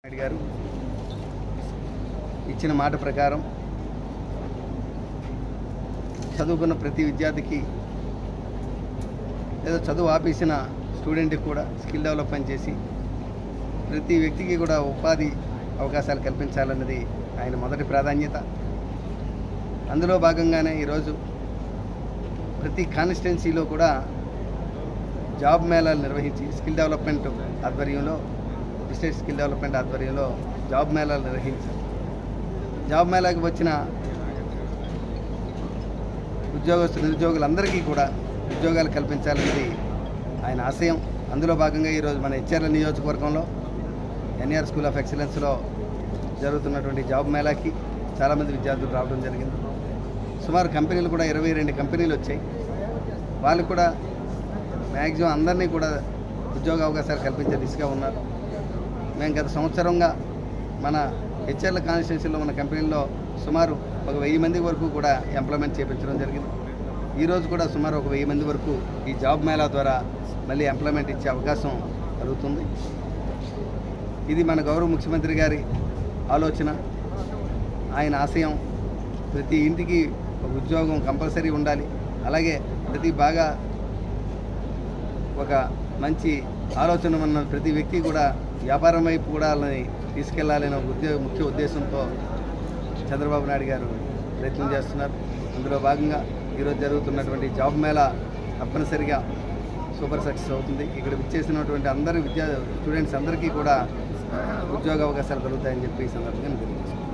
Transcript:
నాయుడు గారు ఇచ్చిన మాట ప్రకారం చదువుకున్న ప్రతి విద్యార్థికి లేదా చదువు ఆపేసిన స్టూడెంట్కి కూడా స్కిల్ డెవలప్మెంట్ చేసి ప్రతి వ్యక్తికి కూడా ఉపాధి అవకాశాలు కల్పించాలన్నది ఆయన మొదటి ప్రాధాన్యత. అందులో భాగంగానే ఈరోజు ప్రతి కాన్స్టిట్యున్సీలో కూడా జాబ్ మేళాలు నిర్వహించి స్కిల్ డెవలప్మెంట్ ఆధ్వర్యంలో డిస్ట్రిక్ట్ స్కిల్ డెవలప్మెంట్ ఆధ్వర్యంలో జాబ్ మేళాలు నిర్వహించారు. జాబ్ మేళాకి వచ్చిన నిరుద్యోగులందరికీ కూడా ఉద్యోగాలు కల్పించాలన్నది ఆయన ఆశయం. అందులో భాగంగా ఈరోజు మన హెచ్ఆర్ఎల్ నియోజకవర్గంలో ఎన్ఆర్ స్కూల్ ఆఫ్ ఎక్సలెన్స్లో జరుగుతున్నటువంటి జాబ్ మేళాకి చాలామంది విద్యార్థులు రావడం జరిగింది. సుమారు కంపెనీలు కూడా 22 కంపెనీలు వచ్చాయి. వాళ్ళు కూడా మ్యాక్సిమం అందరినీ కూడా ఉద్యోగ అవకాశాలు కల్పించే దిశగా ఉన్నారు. మేము గత సంవత్సరంగా మన హెచ్ఆర్ఎల్ కాన్స్టిట్యున్సీలో ఉన్న కంపెనీల్లో సుమారు 1000 మంది వరకు కూడా ఎంప్లాయ్మెంట్ చేయించడం జరిగింది. ఈరోజు కూడా సుమారు 1000 మంది వరకు ఈ జాబ్ మేళా ద్వారా మళ్ళీ ఎంప్లాయ్మెంట్ ఇచ్చే అవకాశం కలుగుతుంది. ఇది మన గౌరవ ముఖ్యమంత్రి గారి ఆలోచన, ఆయన ఆశయం. ప్రతి ఇంటికి ఒక ఉద్యోగం కంపల్సరీ ఉండాలి. అలాగే బాగా ఒక మంచి ఆలోచన ఉన్న ప్రతి వ్యక్తి కూడా వ్యాపారం వైపు కూడా వాళ్ళని తీసుకెళ్లాలనే ముఖ్య ఉద్దేశంతో చంద్రబాబు నాయుడు గారు ప్రయత్నం చేస్తున్నారు. అందులో భాగంగా ఈరోజు జరుగుతున్నటువంటి జాబ్ మేళా తప్పనిసరిగా సూపర్ సక్సెస్ అవుతుంది. ఇక్కడ విచ్చేసినటువంటి అందరి స్టూడెంట్స్ అందరికీ కూడా ఉద్యోగ అవకాశాలు కలుగుతాయని చెప్పి ఈ సందర్భంగా తెలియజేస్తున్నాను.